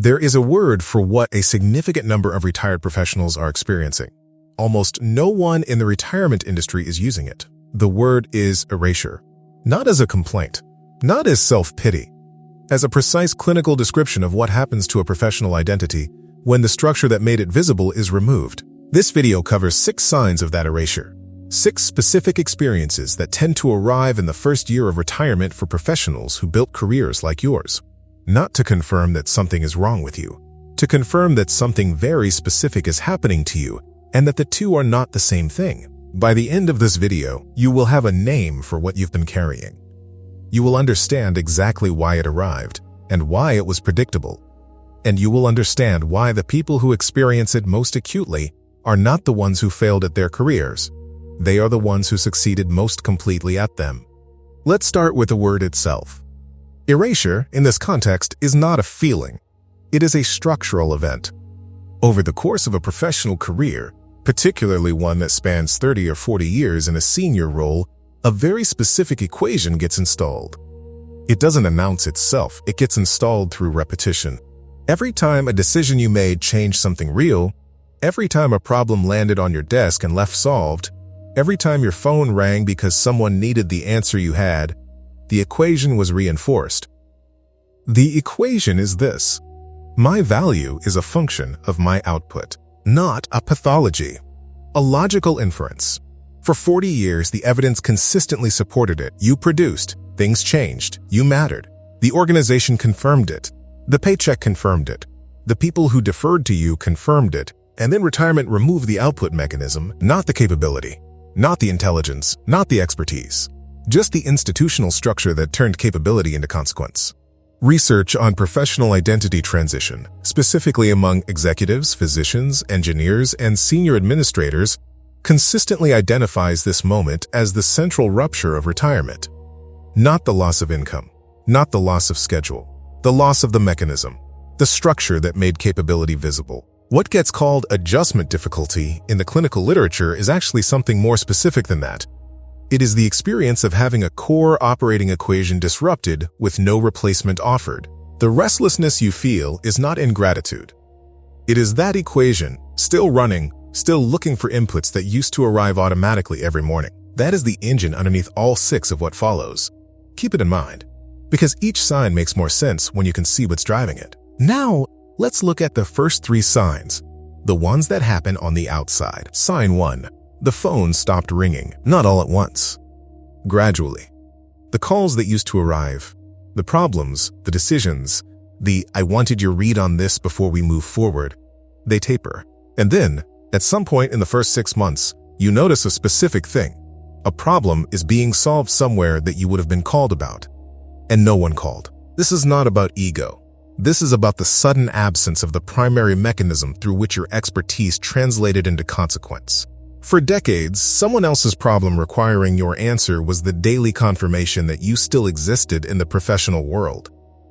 There is a word for what a significant number of retired professionals are experiencing. Almost no one in the retirement industry is using it. The word is erasure. Not as a complaint, not as self-pity, as a precise clinical description of what happens to a professional identity when the structure that made it visible is removed. This video covers 6 signs of that erasure. 6 specific experiences that tend to arrive in the first year of retirement for professionals who built careers like yours. Not to confirm that something is wrong with you, to confirm that something very specific is happening to you and that the two are not the same thing. By the end of this video, you will have a name for what you've been carrying. You will understand exactly why it arrived and why it was predictable. And you will understand why the people who experience it most acutely are not the ones who failed at their careers. They are the ones who succeeded most completely at them. Let's start with the word itself. Erasure, in this context, is not a feeling. It is a structural event. Over the course of a professional career, particularly one that spans 30 or 40 years in a senior role, a very specific equation gets installed. It doesn't announce itself, it gets installed through repetition. Every time a decision you made changed something real, every time a problem landed on your desk and left solved, every time your phone rang because someone needed the answer you had, the equation was reinforced. The equation is this: my value is a function of my output, not a pathology. A logical inference. For 40 years, the evidence consistently supported it. You produced, things changed, you mattered. The organization confirmed it. The paycheck confirmed it. The people who deferred to you confirmed it. And then retirement removed the output mechanism, not the capability, not the intelligence, not the expertise. Just the institutional structure that turned capability into consequence. Research on professional identity transition, specifically among executives, physicians, engineers, and senior administrators, consistently identifies this moment as the central rupture of retirement. Not the loss of income, not the loss of schedule, the loss of the mechanism, the structure that made capability visible. What gets called adjustment difficulty in the clinical literature is actually something more specific than that. It is the experience of having a core operating equation disrupted with no replacement offered. The restlessness you feel is not ingratitude. It is that equation, still running, still looking for inputs that used to arrive automatically every morning. That is the engine underneath all 6 of what follows. Keep it in mind, because each sign makes more sense when you can see what's driving it. Now, let's look at the first 3 signs, the ones that happen on the outside. Sign 1. The phone stopped ringing, not all at once. Gradually. The calls that used to arrive, the problems, the decisions, the "I wanted your read on this before we move forward," they taper. And then, at some point in the first 6 months, you notice a specific thing. A problem is being solved somewhere that you would have been called about. And no one called. This is not about ego. This is about the sudden absence of the primary mechanism through which your expertise translated into consequence. For decades, someone else's problem requiring your answer was the daily confirmation that you still existed in the professional world.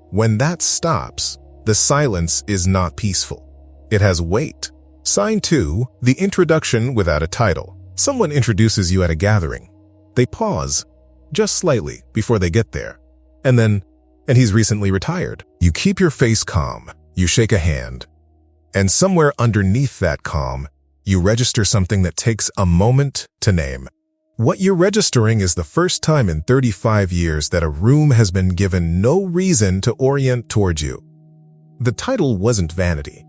When that stops, the silence is not peaceful. It has weight. Sign 2, the introduction without a title. Someone introduces you at a gathering. They pause, just slightly, before they get there. And he's recently retired. You keep your face calm. You shake a hand. And somewhere underneath that calm, you register something that takes a moment to name. What you're registering is the first time in 35 years that a room has been given no reason to orient towards you. The title wasn't vanity.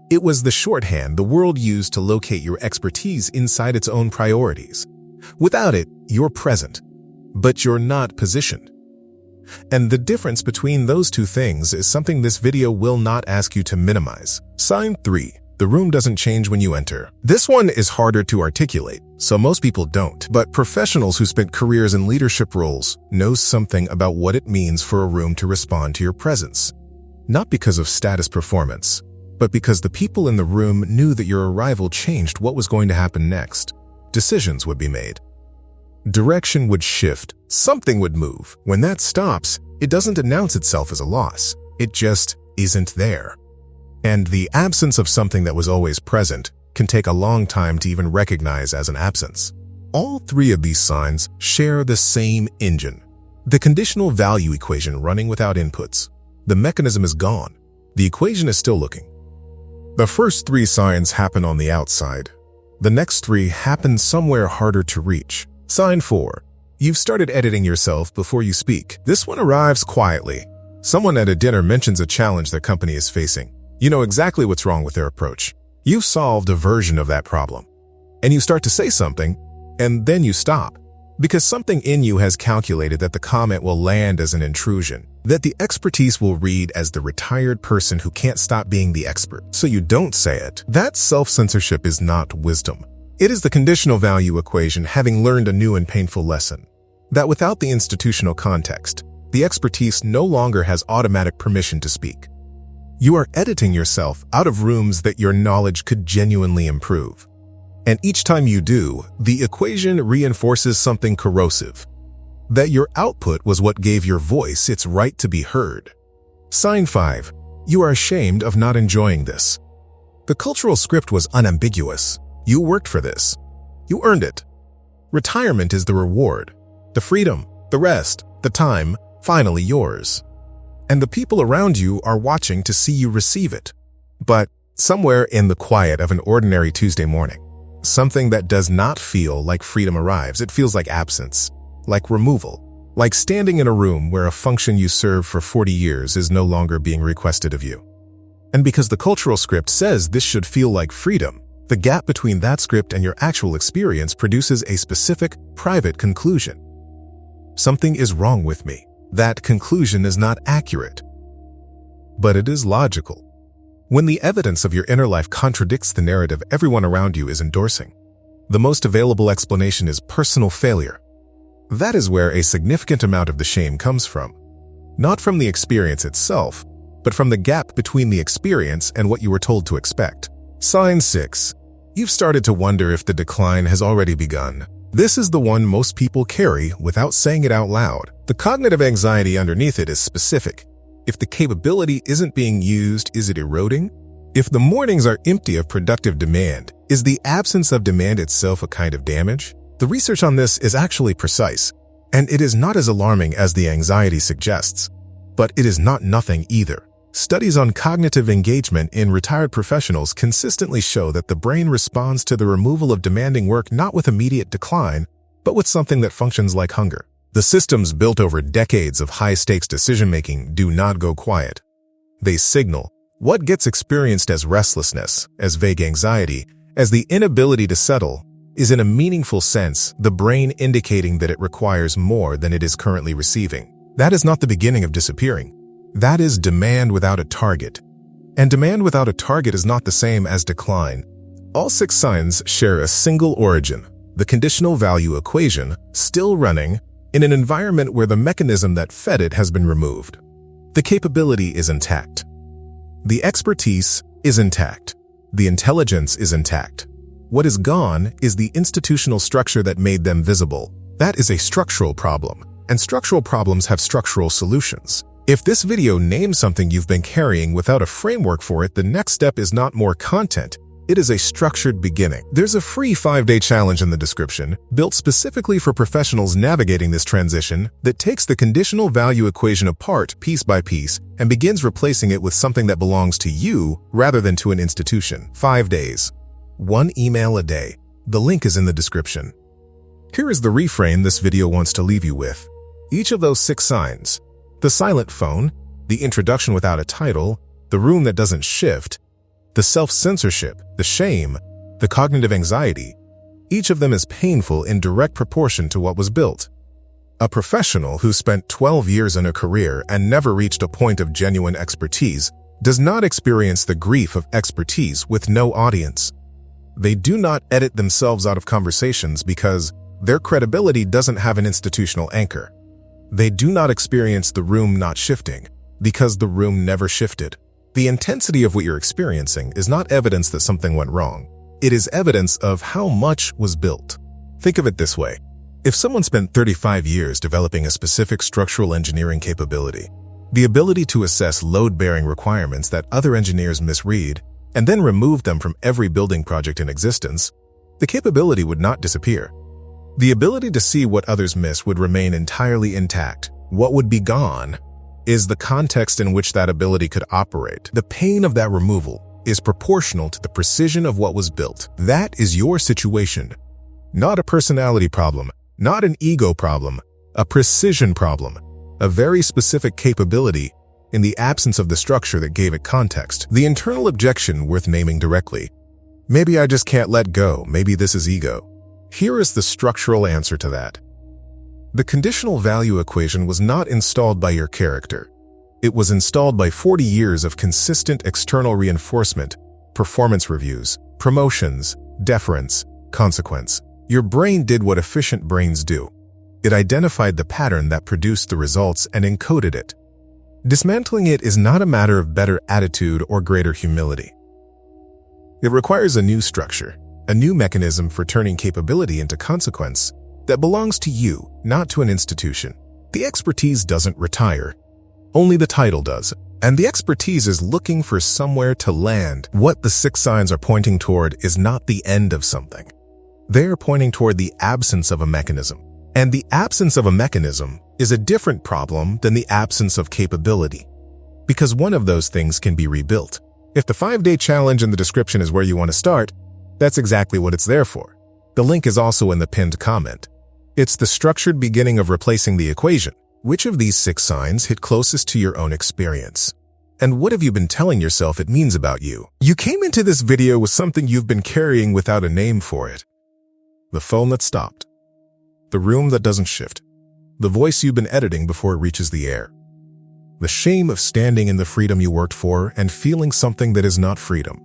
It was the shorthand the world used to locate your expertise inside its own priorities. Without it, you're present, but you're not positioned. And the difference between those two things is something this video will not ask you to minimize. Sign 3. The room doesn't change when you enter. This one is harder to articulate, so most people don't. But professionals who spent careers in leadership roles know something about what it means for a room to respond to your presence. Not because of status performance, but because the people in the room knew that your arrival changed what was going to happen next. Decisions would be made. Direction would shift. Something would move. When that stops, it doesn't announce itself as a loss. It just isn't there. And the absence of something that was always present can take a long time to even recognize as an absence. All 3 of these signs share the same engine. The conditional value equation running without inputs. The mechanism is gone. The equation is still looking. The first 3 signs happen on the outside. The next 3 happen somewhere harder to reach. Sign 4. You've started editing yourself before you speak. This one arrives quietly. Someone at a dinner mentions a challenge their company is facing. You know exactly what's wrong with their approach. You've solved a version of that problem. And you start to say something, and then you stop. Because something in you has calculated that the comment will land as an intrusion, that the expertise will read as the retired person who can't stop being the expert, so you don't say it. That self-censorship is not wisdom. It is the conditional value equation, having learned a new and painful lesson. That without the institutional context, the expertise no longer has automatic permission to speak. You are editing yourself out of rooms that your knowledge could genuinely improve. And each time you do, the equation reinforces something corrosive. That your output was what gave your voice its right to be heard. Sign 5. You are ashamed of not enjoying this. The cultural script was unambiguous. You worked for this. You earned it. Retirement is the reward. The freedom, the rest, the time, finally yours. And the people around you are watching to see you receive it. But somewhere in the quiet of an ordinary Tuesday morning, something that does not feel like freedom arrives. It feels like absence, like removal, like standing in a room where a function you served for 40 years is no longer being requested of you. And because the cultural script says this should feel like freedom, the gap between that script and your actual experience produces a specific, private conclusion. Something is wrong with me. That conclusion is not accurate, but it is logical. When the evidence of your inner life contradicts the narrative everyone around you is endorsing, the most available explanation is personal failure. That is where a significant amount of the shame comes from. Not from the experience itself, but from the gap between the experience and what you were told to expect. Sign 6. You've started to wonder if the decline has already begun. This is the one most people carry without saying it out loud. The cognitive anxiety underneath it is specific. If the capability isn't being used, is it eroding? If the mornings are empty of productive demand, is the absence of demand itself a kind of damage? The research on this is actually precise, and it is not as alarming as the anxiety suggests, but it is not nothing either. Studies on cognitive engagement in retired professionals consistently show that the brain responds to the removal of demanding work not with immediate decline, but with something that functions like hunger. The systems built over decades of high-stakes decision-making do not go quiet. They signal what gets experienced as restlessness, as vague anxiety, as the inability to settle, is in a meaningful sense the brain indicating that it requires more than it is currently receiving. That is not the beginning of disappearing. That is demand without a target. And demand without a target is not the same as decline. All 6 signs share a single origin, the conditional value equation, still running, in an environment where the mechanism that fed it has been removed. The capability is intact. The expertise is intact. The intelligence is intact. What is gone is the institutional structure that made them visible. That is a structural problem, and structural problems have structural solutions. If this video names something you've been carrying without a framework for it, the next step is not more content. It is a structured beginning. There's a free 5-day challenge in the description, built specifically for professionals navigating this transition, that takes the conditional value equation apart piece by piece and begins replacing it with something that belongs to you rather than to an institution. 5 days. 1 email a day. The link is in the description. Here is the reframe this video wants to leave you with. Each of those 6 signs, the silent phone, the introduction without a title, the room that doesn't shift, the self-censorship, the shame, the cognitive anxiety, each of them is painful in direct proportion to what was built. A professional who spent 12 years in a career and never reached a point of genuine expertise does not experience the grief of expertise with no audience. They do not edit themselves out of conversations because their credibility doesn't have an institutional anchor. They do not experience the room not shifting because the room never shifted. The intensity of what you're experiencing is not evidence that something went wrong. It is evidence of how much was built. Think of it this way. If someone spent 35 years developing a specific structural engineering capability, the ability to assess load-bearing requirements that other engineers misread, and then remove them from every building project in existence, the capability would not disappear. The ability to see what others miss would remain entirely intact. What would be gone is the context in which that ability could operate. The pain of that removal is proportional to the precision of what was built. That is your situation. Not a personality problem, not an ego problem, a precision problem, a very specific capability in the absence of the structure that gave it context. The internal objection worth naming directly. Maybe I just can't let go, maybe this is ego. Here is the structural answer to that. The conditional value equation was not installed by your character. It was installed by 40 years of consistent external reinforcement, performance reviews, promotions, deference, consequence. Your brain did what efficient brains do. It identified the pattern that produced the results and encoded it. Dismantling it is not a matter of better attitude or greater humility. It requires a new structure, a new mechanism for turning capability into consequence that belongs to you, not to an institution. The expertise doesn't retire. Only the title does. And the expertise is looking for somewhere to land. What the 6 signs are pointing toward is not the end of something. They are pointing toward the absence of a mechanism. And the absence of a mechanism is a different problem than the absence of capability, because one of those things can be rebuilt. If the 5-day challenge in the description is where you want to start, that's exactly what it's there for. The link is also in the pinned comment. It's the structured beginning of replacing the equation. Which of these 6 signs hit closest to your own experience? And what have you been telling yourself it means about you? You came into this video with something you've been carrying without a name for it. The phone that stopped. The room that doesn't shift. The voice you've been editing before it reaches the air. The shame of standing in the freedom you worked for and feeling something that is not freedom.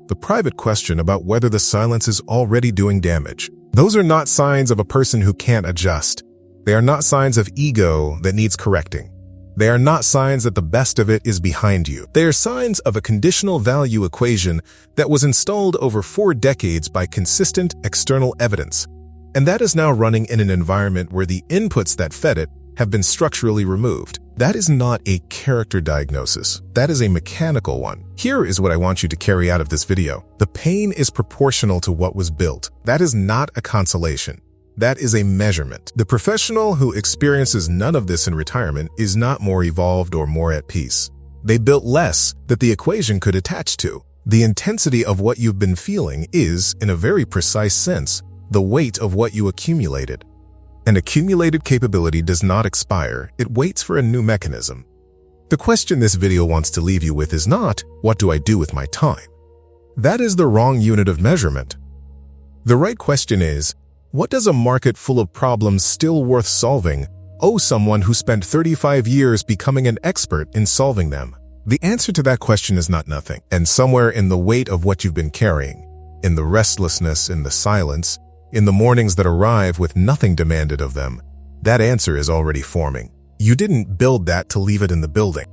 The private question about whether the silence is already doing damage. Those are not signs of a person who can't adjust. They are not signs of ego that needs correcting. They are not signs that the best of it is behind you. They are signs of a conditional value equation that was installed over 4 decades by consistent external evidence. And that is now running in an environment where the inputs that fed it have been structurally removed. That is not a character diagnosis. That is a mechanical one. Here is what I want you to carry out of this video. The pain is proportional to what was built. That is not a consolation. That is a measurement. The professional who experiences none of this in retirement is not more evolved or more at peace. They built less that the equation could attach to. The intensity of what you've been feeling is, in a very precise sense, the weight of what you accumulated. An accumulated capability does not expire, it waits for a new mechanism. The question this video wants to leave you with is not, what do I do with my time? That is the wrong unit of measurement. The right question is, what does a market full of problems still worth solving owe someone who spent 35 years becoming an expert in solving them? The answer to that question is not nothing, and somewhere in the weight of what you've been carrying, in the restlessness, in the silence, in the mornings that arrive with nothing demanded of them, that answer is already forming. You didn't build that to leave it in the building.